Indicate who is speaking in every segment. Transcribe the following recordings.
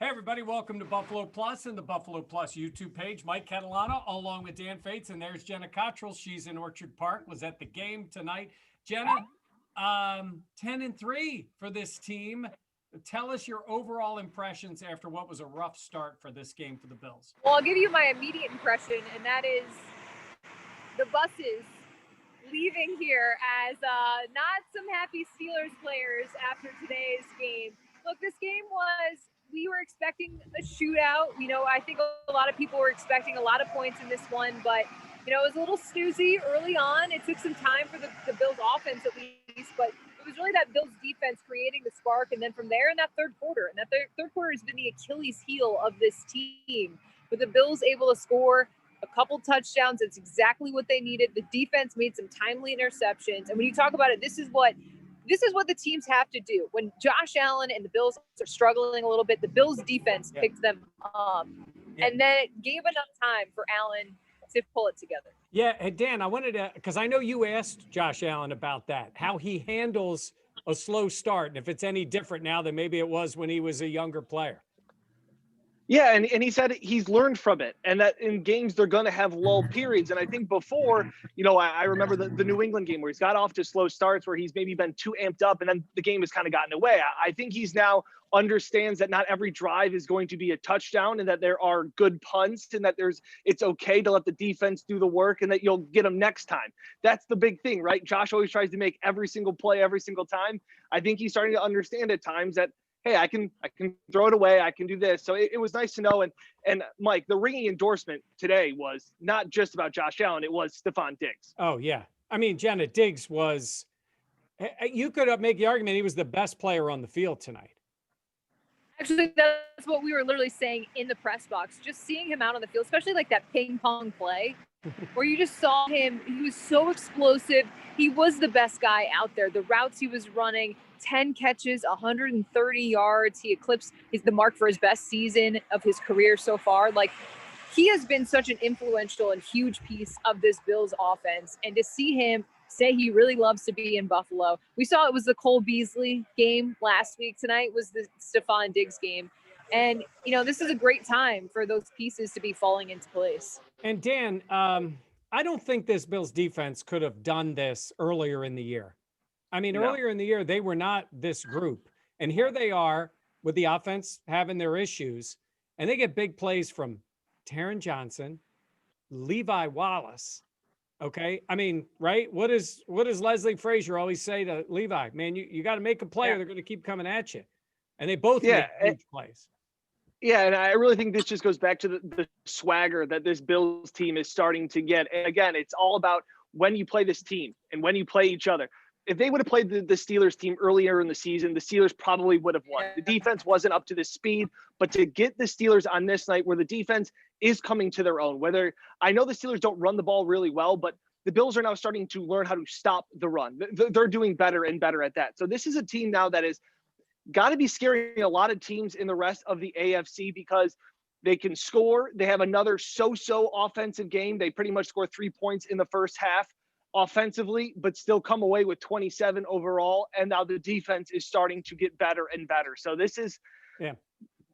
Speaker 1: Hey, everybody, welcome to Buffalo Plus and the Buffalo Plus YouTube page. Mike Catalano, along with Dan Fates, and there's Jenna Cottrell. She's in Orchard Park, was at the game tonight. Jenna, 10-3 for this team. Tell us your overall impressions after what was a rough start for this game for the Bills.
Speaker 2: Well, I'll give you my immediate impression, and that is the buses leaving here as not some happy Steelers players after today's game. Look, this game we were expecting a shootout. I think a lot of people were expecting a lot of points in this one, but, it was a little snoozy early on. It took some time for the Bills offense at least, but it was really that Bills defense creating the spark. And then from there in that third quarter, and that third quarter has been the Achilles heel of this team. With the Bills able to score a couple touchdowns, it's exactly what they needed. The defense made some timely interceptions. And when you talk about it, this is what the teams have to do. When Josh Allen and the Bills are struggling a little bit, the Bills defense picked them up. And then it gave enough time for Allen to pull it together.
Speaker 1: Yeah, hey, Dan, I wanted to, because I know you asked Josh Allen about that, how he handles a slow start, and if it's any different now than maybe it was when he was a younger player.
Speaker 3: Yeah, and he said he's learned from it, and that in games they're going to have lull periods. And I think before, I remember the New England game where he's got off to slow starts where he's maybe been too amped up, and then the game has kind of gotten away. I think he's now understands that not every drive is going to be a touchdown, and that there are good punts, and that it's okay to let the defense do the work, and that you'll get them next time. That's the big thing, right? Josh always tries to make every single play every single time. I think he's starting to understand at times that, hey, I can throw it away. I can do this. So it was nice to know. And Mike, the ringing endorsement today was not just about Josh Allen. It was Stefon Diggs.
Speaker 1: Oh, yeah. I mean, Jenna, Diggs was – you could make the argument he was the best player on the field tonight.
Speaker 2: Actually, that's what we were literally saying in the press box. Just seeing him out on the field, especially like that ping pong play where you just saw him. He was so explosive. He was the best guy out there. The routes he was running, 10 catches, 130 yards. He eclipsed the mark for his best season of his career so far. Like, he has been such an influential and huge piece of this Bills offense. And to see him say he really loves to be in Buffalo. We saw it was the Cole Beasley game last week. Tonight was the Stefon Diggs game. And, this is a great time for those pieces to be falling into place.
Speaker 1: And Dan, I don't think this Bills defense could have done this earlier in the year. I mean, earlier in the year, they were not this group. And here they are with the offense having their issues. And they get big plays from Taron Johnson, Levi Wallace. Okay. I mean, right. What does Leslie Frazier always say to Levi? Man, you got to make a play or they're going to keep coming at you. And they both make huge plays.
Speaker 3: Yeah, and I really think this just goes back to the swagger that this Bills team is starting to get. And again, it's all about when you play this team and when you play each other. If they would have played the Steelers team earlier in the season, the Steelers probably would have won. The defense wasn't up to the speed, but to get the Steelers on this night where the defense is coming to their own, whether I know the Steelers don't run the ball really well, but the Bills are now starting to learn how to stop the run. They're doing better and better at that. So this is a team now that is got to be scaring a lot of teams in the rest of the AFC because they can score. They have another so-so offensive game. They pretty much score 3 points in the first half offensively, but still come away with 27 overall. And now the defense is starting to get better and better. So this is,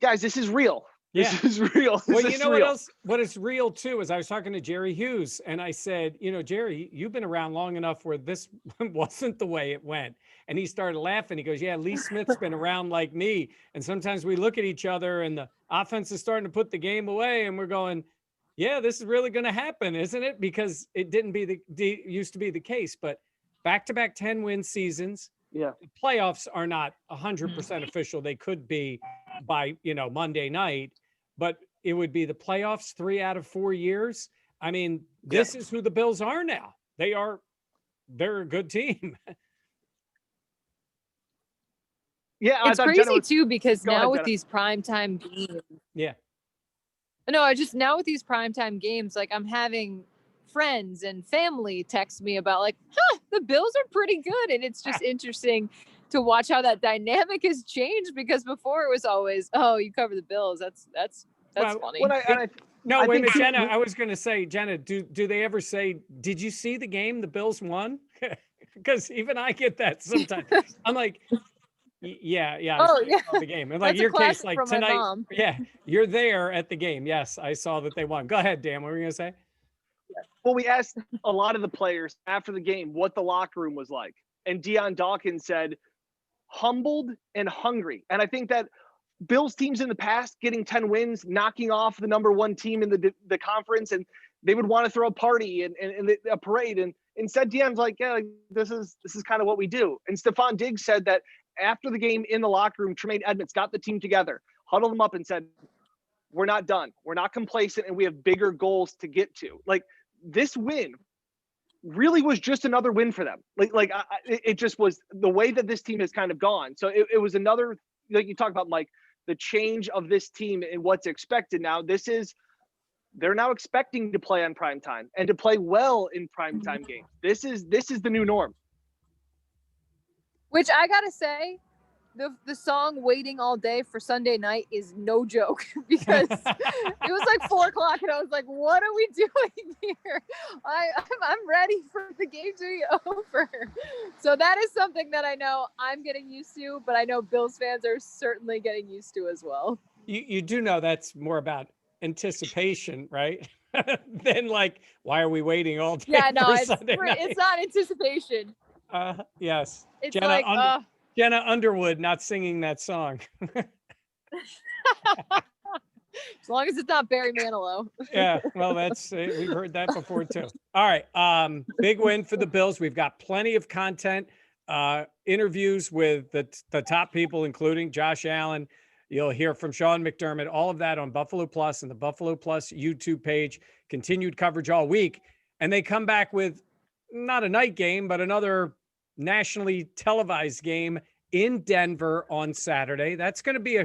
Speaker 3: guys, this is real. This is real.
Speaker 1: Well, you know what else? What is real too is I was talking to Jerry Hughes and I said, Jerry, you've been around long enough where this wasn't the way it went. And he started laughing. He goes, yeah, Lee Smith's been around like me. And sometimes we look at each other and the offense is starting to put the game away and we're going, yeah, this is really going to happen, isn't it? Because it didn't used to be the case, but back-to-back 10-win seasons.
Speaker 3: Yeah.
Speaker 1: The playoffs are not 100% official. They could be by, Monday night, but it would be the playoffs 3 out of 4 years. I mean, this is who the Bills are now. They're a good team.
Speaker 3: Yeah.
Speaker 2: It's crazy too, because now with these primetime games.
Speaker 1: Yeah.
Speaker 2: No, now with these primetime games, like I'm having friends and family text me about like, the Bills are pretty good. And it's just interesting to watch how that dynamic has changed because before it was always, oh, you cover the Bills. That's funny.
Speaker 1: Wait a minute, Jenna. I was going to say, Jenna, do they ever say, did you see the game the Bills won? Because even I get that sometimes. I'm like, Yeah.
Speaker 2: Oh,
Speaker 1: I
Speaker 2: yeah.
Speaker 1: saw the game. And like
Speaker 2: That's a
Speaker 1: your case,
Speaker 2: classic
Speaker 1: like
Speaker 2: from my
Speaker 1: tonight,
Speaker 2: mom.
Speaker 1: yeah, you're there at the game. Yes, I saw that they won. Go ahead, Dan. What were you gonna say?
Speaker 3: Well, we asked a lot of the players after the game what the locker room was like. And Deion Dawkins said, humbled and hungry. And I think that Bills teams in the past getting 10 wins, knocking off the number one team in the conference, and they would want to throw a party and a parade. And instead, Deion's like, yeah, like, this is kind of what we do. And Stefon Diggs said that after the game in the locker room, Tremaine Edmonds got the team together, huddled them up and said, we're not done. We're not complacent, and we have bigger goals to get to. Like, this win really was just another win for them. It just was the way that this team has kind of gone. So it was another, like you talk about, Mike, the change of this team and what's expected now. They're now expecting to play on primetime and to play well in primetime games. This is the new norm.
Speaker 2: Which I gotta say, the song "Waiting All Day" for Sunday night is no joke because it was like 4 o'clock and I was like, "What are we doing here? I'm ready for the game to be over." So that is something that I know I'm getting used to, but I know Bills fans are certainly getting used to as well.
Speaker 1: You do know that's more about anticipation, right? Than like, why are we waiting all day
Speaker 2: Yeah, no,
Speaker 1: for Sunday night?
Speaker 2: it's not anticipation.
Speaker 1: Yes.
Speaker 2: It's like,
Speaker 1: Jenna Underwood not singing that song.
Speaker 2: as long as it's not Barry Manilow.
Speaker 1: Yeah, well, that's we've heard that before too. All right, big win for the Bills. We've got plenty of content, interviews with the top people, including Josh Allen. You'll hear from Sean McDermott. All of that on Buffalo Plus and the Buffalo Plus YouTube page. Continued coverage all week, and they come back with not a night game, but another nationally televised game in Denver on Saturday. That's going to be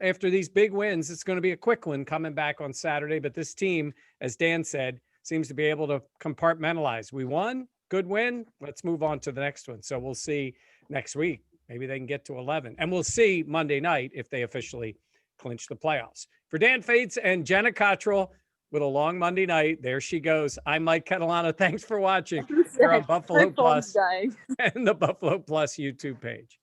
Speaker 1: after these big wins, it's going to be a quick one coming back on Saturday. But this team, as Dan said, seems to be able to compartmentalize. We won, good win. Let's move on to the next one. So we'll see next week. Maybe they can get to 11. And we'll see Monday night if they officially clinch the playoffs. For Dan Fates and Jenna Cottrell, with a long Monday night, there she goes. I'm Mike Catalano. Thanks for watching. Here on Buffalo Plus and the Buffalo Plus YouTube page.